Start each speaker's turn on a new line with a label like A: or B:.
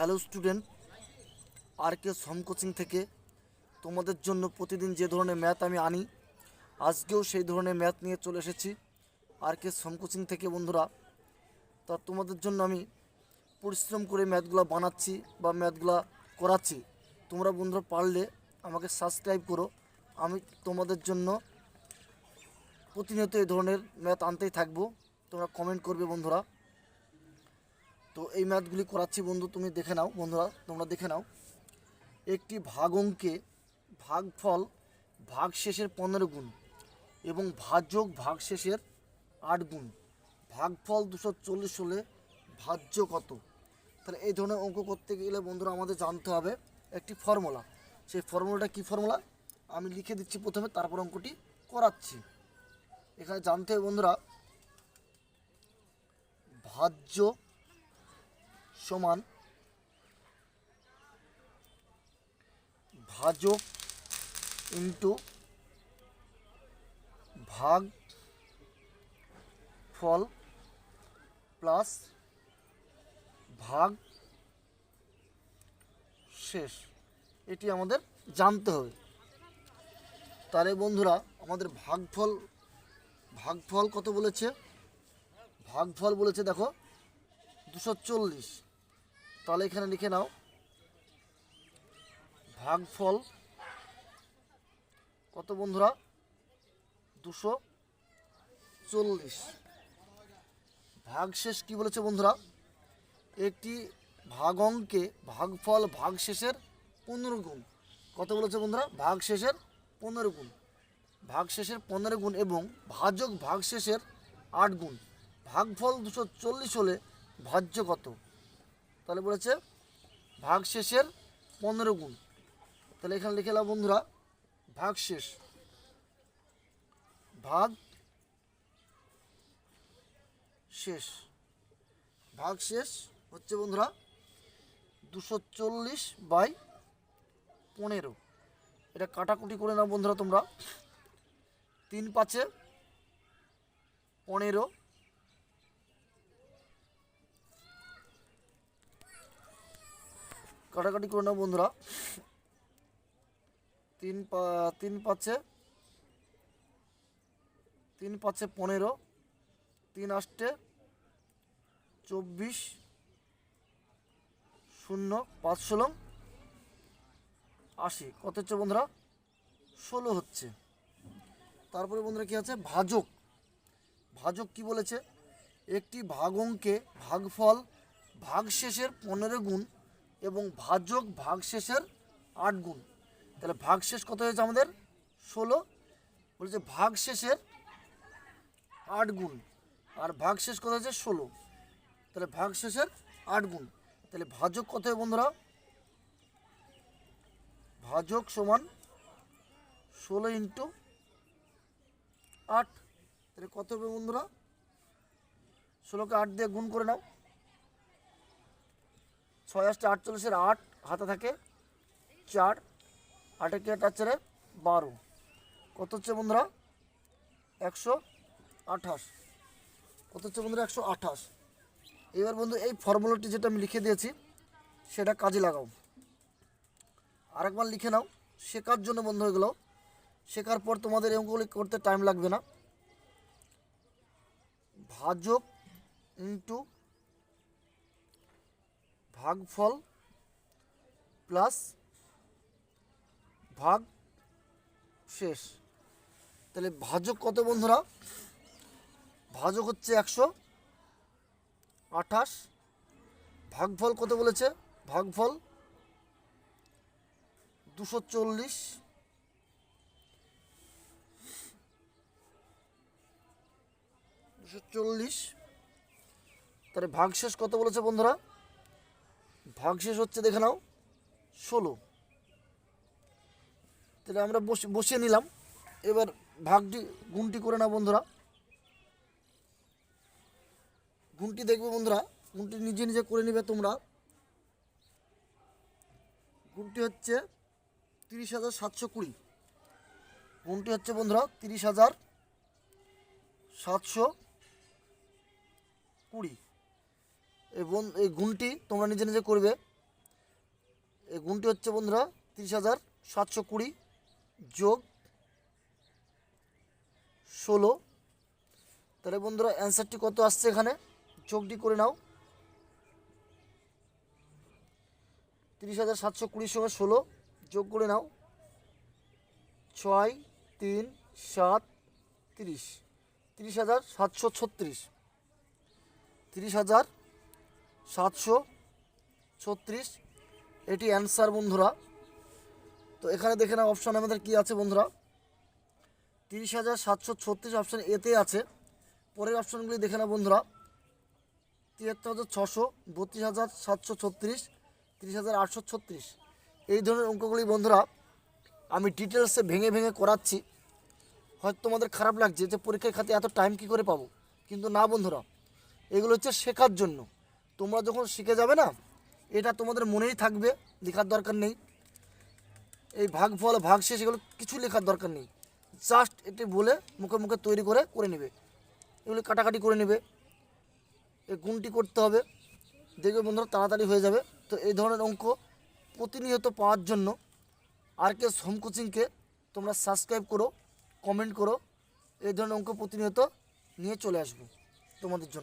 A: Hello student, আর কে সম coaching থেকে তোমাদের জন্য প্রতিদিন যে ধরনের ম্যাথ আমি আনি, আজকেও সেই ধরনের ম্যাথ নিয়ে চলে এসেছি আর কে সম কোচিং থেকে। বন্ধুরা, তা তোমাদের জন্য আমি পরিশ্রম করে ম্যাথগুলো বানাচ্ছি বা ম্যাথগুলো করাচ্ছি। তোমরা বন্ধুরা পারলে আমাকে সাবস্ক্রাইব করো। আমি তোমাদের জন্য প্রতিনিয়ত এই ধরনের ম্যাথ আনতেই থাকবো। তোমরা কমেন্ট করবে বন্ধুরা। তো এই ম্যাথগুলি করাচ্ছি বন্ধু, তুমি দেখে নাও। বন্ধুরা তোমরা দেখে নাও, একটি ভাগ অঙ্কে ভাগফল ভাগশেষের 15 গুণ এবং ভাজক ভাগশেষের 8 গুণ, ভাগফল 240 হলে ভাজ্য কত? তাহলে এই ধরনের অঙ্ক করতে গেলে বন্ধুরা আমাদের জানতে হবে একটি ফর্মুলা। সেই ফর্মুলাটা কী ফর্মুলা আমি লিখে দিচ্ছি প্রথমে, তারপর অঙ্কটি করাচ্ছি। এখানে জানতে হবে বন্ধুরা, ভাজ্য সমান ভাজক ইন্টু ভাগ ফল প্লাস ভাগ শেষ। এটি আমাদের জানতে হবে। তাহলে বন্ধুরা আমাদের ভাগফল কত বলেছে? ভাগফল বলেছে দেখো 240। তাহলে এখানে লিখে নাও, ভাগফল কত বন্ধুরা? 240। ভাগশেষ কি বলেছে বন্ধুরা? একটি ভাগ অঙ্কে ভাগফল ভাগশেষের 15 গুণ। কত বলেছে বন্ধুরা? ভাগশেষের 15 গুণ, ভাগশেষের 15 গুণ এবং ভাজক ভাগশেষের 8 গুণ, ভাগফল 240 হলে ভাজ্য কত? তাহলে বলেছে ভাগশেষের 15 গুণ। তাহলে এখানে লিখে নাও বন্ধুরা, ভাগশেষ ভাগশেষ হচ্ছে বন্ধুরা 240/15। এটা কাটাকুটি করে নাও বন্ধুরা তোমরা। 3 5 15, কাটাকাটি করে নাও বন্ধুরা। 3 5 15, 3 8 24, 0 5 16 80। কত হচ্ছে বন্ধুরা? 16 হচ্ছে। তারপরে বন্ধুরা কি আছে? ভাজক কি বলেছে? একটি ভাগ অঙ্কে ভাগফল ভাগশেষের 15 গুণ এবং ভাজক ভাগশেষের 8 গুণ। তাহলে ভাগশেষ কত হয়েছে আমাদের? 16। বলেছে ভাগশেষের 8 গুণ, আর ভাগশেষ কত হয়েছে? 16। তাহলে ভাগশেষের 8 গুণ। তাহলে ভাজক কত হবে বন্ধুরা? ভাজক সমান 16 × 8। তাহলে কত হবে বন্ধুরা? 16কে 8 দিয়ে গুণ করে নাও। 6 8 48, 8 হাতে থাকে 4, 8 কে 8 4 12। কত হচ্ছে বন্ধুরা? 128। কত হচ্ছে বন্ধুরা? 128। এবার বন্ধু এই ফর্মুলাটি যেটা আমি লিখে দিয়েছি সেটা কাজে লাগাও। আরেকবার লিখে নাও শেখার জন্য বন্ধু। এগুলো শেখার পর তোমাদের এই অঙ্কগুলি করতে টাইম লাগবে না। ভাজক ইন্টু ভাগফল প্লাস ভাগ শেষ। তাহলে ভাজক কত বন্ধুরা? ভাজক হচ্ছে 128। ভাগফল কত বলেছে? ভাগফল 240। তাহলে ভাগশেষ কত বলেছে বন্ধুরা? ভাগশেষ হচ্ছে দেখে নাও 16। তাহলে আমরা বসিয়ে নিলাম। এবার গুণটি করে নাও বন্ধুরা। গুণটি দেখবে বন্ধুরা, গুণটি নিজে নিজে করে নেবে তোমরা। গুণটি হচ্ছে 30,720। গুণটি হচ্ছে বন্ধুরা 30,720। এবং এই গুণটি তোমরা নিজে নিজে করবে। এই গুণটি হচ্ছে বন্ধুরা 30,720 যোগ 16। তাহলে বন্ধুরা অ্যান্সারটি কত আসছে এখানে যোগটি করে নাও। 30,720 সঙ্গে 16 যোগ করে নাও। 6 3 7 30, 30,736, 30,736 এটি অ্যান্সার বন্ধুরা। তো এখানে দেখে নাও অপশান আমাদের কি আছে বন্ধুরা। 30,736 অপশান এতে আছে। পরের অপশানগুলি দেখে নাও বন্ধুরা। 73,600, 32,736, 30,836 এই ধরনের অঙ্কগুলি বন্ধুরা আমি ডিটেলসে ভেঙে ভেঙে করাচ্ছি। হয়তো তোমাদের খারাপ লাগছে যে পরীক্ষার খাতে এত টাইম কী করে পাবো, কিন্তু না বন্ধুরা, এগুলো হচ্ছে শেখার জন্য। তোমরা যখন শিখে যাবে না, এটা তোমাদের মনেই থাকবে, লেখার দরকার নেই। এই ভাগ ফল ভাগ শেষ এগুলো কিছু লেখার দরকার নেই, জাস্ট এটি বলে মুখে মুখে তৈরি করে নেবে। এগুলি কাটাকাটি করে নেবে, এই গুণটি করতে হবে, দেখবে বন্ধুরা তাড়াতাড়ি হয়ে যাবে। তো এই ধরনের অঙ্ক প্রতিনিয়ত পাওয়ার জন্য RK হোম কোচিংকে তোমরা সাবস্ক্রাইব করো, কমেন্ট করো। এই ধরনের অঙ্ক প্রতিনিয়ত নিয়ে চলে আসবো তোমাদের জন্য।